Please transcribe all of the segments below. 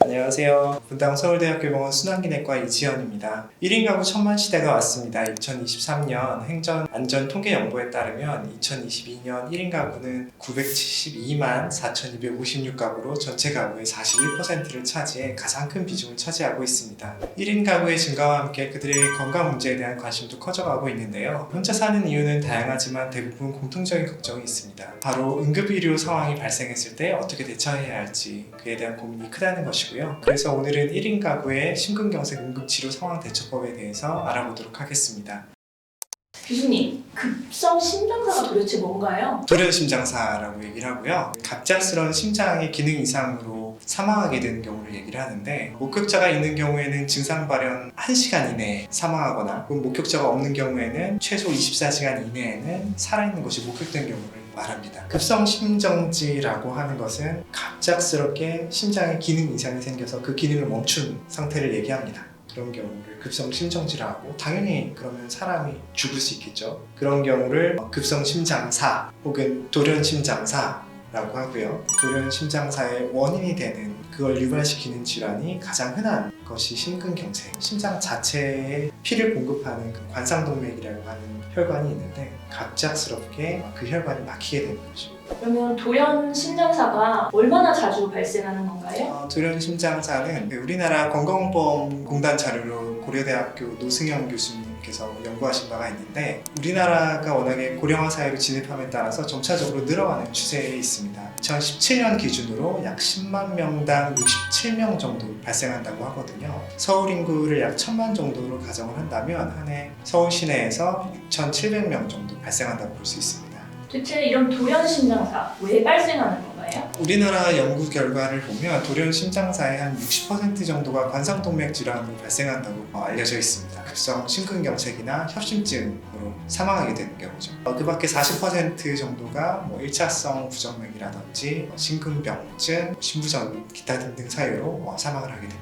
안녕하세요. 분당 서울대학교병원 순환기내과 이지현입니다. 1인 가구 천만 시대가 왔습니다. 2023년 행전 안전 통계 연보에 따르면 2022년 1인 가구는 972만 4,256가구로 전체 가구의 41%를 차지해 가장 큰 비중을 차지하고 있습니다. 1인 가구의 증가와 함께 그들의 건강 문제에 대한 관심도 커져가고 있는데요. 혼자 사는 이유는 다양하지만 대부분 공통적인 걱정이 있습니다. 바로 응급의료 상황이 발생했을 때 어떻게 대처해야 할지 그에 대한 고민이 크다는 것이고요. 그래서 오늘은 1인 가구의 심근경색 응급치료 상황 대처법에 대해서 알아보도록 하겠습니다. 교수님, 급성 심장사가 도대체 뭔가요? 돌연심장사라고 얘기를 하고요. 갑작스러운 심장의 기능 이상으로 사망하게 되는 경우를 얘기를 하는데, 목격자가 있는 경우에는 증상 발현 1시간 이내에 사망하거나 목격자가 없는 경우에는 최소 24시간 이내에는 살아있는 것이 목격된 경우를 말합니다. 급성 심정지라고 하는 것은 갑작스럽게 심장에 기능 이상이 생겨서 그 기능을 멈춘 상태를 얘기합니다. 그런 경우를 급성 심정지라 하고, 당연히 그러면 사람이 죽을 수 있겠죠. 그런 경우를 급성 심장사 혹은 돌연심장사라고 하고요. 돌연심장사의 원인이 되는, 그걸 유발시키는 질환이 가장 흔한 것이 심근경색, 심장 자체에 피를 공급하는 그 관상동맥이라고 하는 혈관이 있는데, 갑작스럽게 그 혈관이 막히게 되는 거죠. 그러면 돌연 심장사가 얼마나 자주 발생하는 건가요? 돌연심장사는 우리나라 건강보험공단 자료로 고려대학교 노승현 교수님께서 연구하신 바가 있는데, 우리나라가 워낙에 고령화 사회로 진입함에 따라서 점차적으로 늘어가는 추세에 있습니다. 2017년 기준으로 약 10만 명당 67명 정도 발생한다고 하거든요. 서울 인구를 약 1000만 정도로 가정을 한다면 한 해 서울 시내에서 6,700명 정도 발생한다고 볼 수 있습니다. 대체 이런 돌연 심장사 왜 발생하는 건가요? 우리나라 연구 결과를 보면 돌연심장사의 한 60% 정도가 관상동맥 질환으로 발생한다고 알려져 있습니다. 급성 심근경색이나 협심증으로 사망하게 되는 경우죠. 그 밖에 40% 정도가 1차성 부정맥이라든지 심근병증, 심부전, 기타 등등 사유로 사망을 하게 됩니다.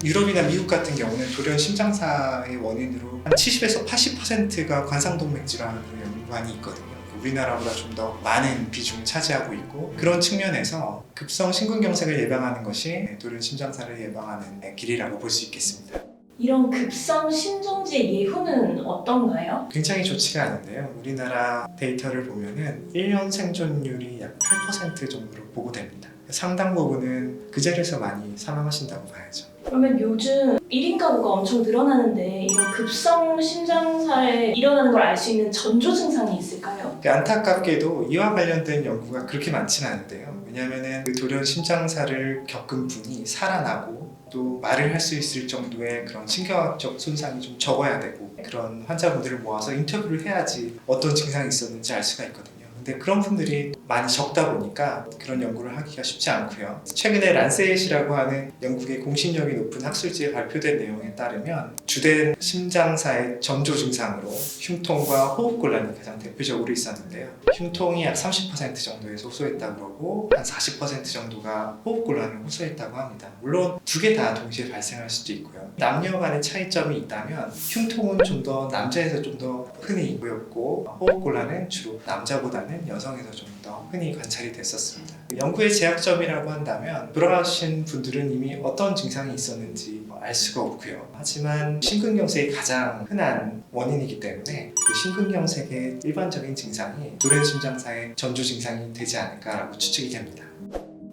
유럽이나 미국 같은 경우는 돌연심장사의 원인으로 한 70에서 80%가 관상동맥 질환으로 연관이 있거든요. 우리나라보다 좀 더 많은 비중을 차지하고 있고, 그런 측면에서 급성 심근경색을 예방하는 것이 돌연심장사를 예방하는 길이라고 볼 수 있겠습니다. 이런 급성 심정지의 예후는 어떤가요? 굉장히 좋지가 않은데요. 우리나라 데이터를 보면은 1년 생존율이 약 8% 정도로 보고됩니다. 상당 부분은 그 자리에서 많이 사망하신다고 봐야죠. 그러면 요즘 1인 가구가 엄청 늘어나는데 이런 급성 심장사에 일어나는 걸 알 수 있는 전조 증상이 있을까요? 안타깝게도 이와 관련된 연구가 그렇게 많지는 않은데요. 왜냐하면 그 돌연심장사를 겪은 분이 살아나고 또 말을 할 수 있을 정도의 그런 신경학적 손상이 좀 적어야 되고, 그런 환자분들을 모아서 인터뷰를 해야지 어떤 증상이 있었는지 알 수가 있거든요. 근데 그런 분들이 많이 적다 보니까 그런 연구를 하기가 쉽지 않고요. 최근에 란셋이라고 하는 영국의 공신력이 높은 학술지에 발표된 내용에 따르면, 주된 심장사의 전조 증상으로 흉통과 호흡곤란이 가장 대표적으로 있었는데요. 흉통이 약 30% 정도에서 호소했다고 그러고, 한 40% 정도가 호흡곤란을 호소했다고 합니다. 물론 두 개 다 동시에 발생할 수도 있고요. 남녀 간의 차이점이 있다면 흉통은 좀 더 남자에서 좀 더 흔히 보였고, 호흡곤란은 주로 남자보다는 여성에서 좀 더 흔히 관찰이 됐었습니다. 연구의 제약점이라고 한다면, 돌아가신 분들은 이미 어떤 증상이 있었는지 알 수가 없고요. 하지만 심근경색이 가장 흔한 원인이기 때문에 그 심근경색의 일반적인 증상이 돌연심장사의 전조 증상이 되지 않을까라고 추측이 됩니다.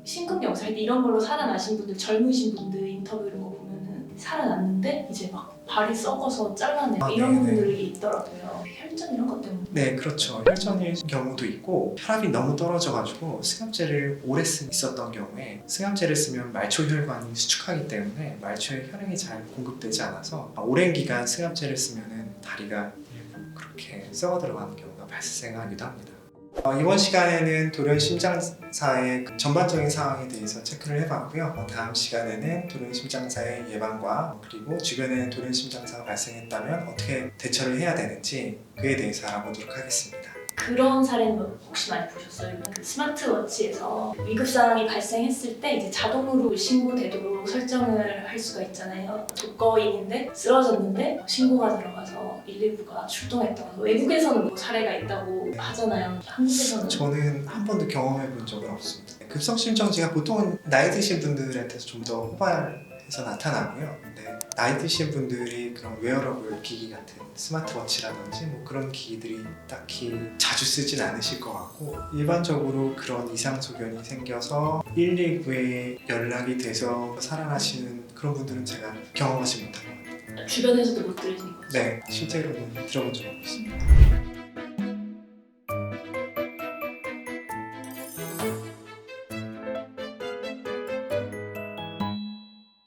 심근경색 이런 걸로 살아나신 분들, 젊으신 분들 인터뷰 이런 거 보면은 살아났는데 이제 막 발이 썩어서 잘라내고 이런 분들이 있더라고요. 혈전 이런 것 때문에. 네, 그렇죠. 혈전일 경우도 있고, 혈압이 너무 떨어져가지고 승합제를 오래 있었던 경우에, 승합제를 쓰면 말초 혈관이 수축하기 때문에 말초에 혈액이 잘 공급되지 않아서 오랜 기간 승합제를 쓰면은 다리가 그렇게 썩어 들어가는 경우가 발생하기도 합니다. 이번 시간에는 돌연심장사의 전반적인 상황에 대해서 체크를 해봤고요. 다음 시간에는 돌연심장사의 예방과, 그리고 주변에 돌연심장사가 발생했다면 어떻게 대처를 해야 되는지, 그에 대해서 알아보도록 하겠습니다. 그런 사례는 혹시 많이 보셨어요? 그 스마트워치에서 위급 상황이 발생했을 때 이제 자동으로 신고되도록 설정을 할 수가 있잖아요. 독거인인데 쓰러졌는데 신고가 들어가서 119가 출동했다고. 외국에서는 뭐 사례가 있다고 하잖아요. 한국에서는 저는 한 번도 경험해 본 적은 없습니다. 급성심정지가 보통은 나이 드신 분들한테서 좀 더 호발해서 나타나고요. 근데 나이 드신 분들이 그런 웨어러블 기기 같은 스마트워치라든지 뭐 그런 기기들이 딱히 자주 쓰진 않으실 것 같고, 일반적으로 그런 이상소견이 생겨서 119에 연락이 돼서 살아나시는 그런 분들은 제가 경험하지 못한 것 같아요. 주변에서도 못 들으시는 거죠? 네, 실제로는 들어본 적은 없습니다.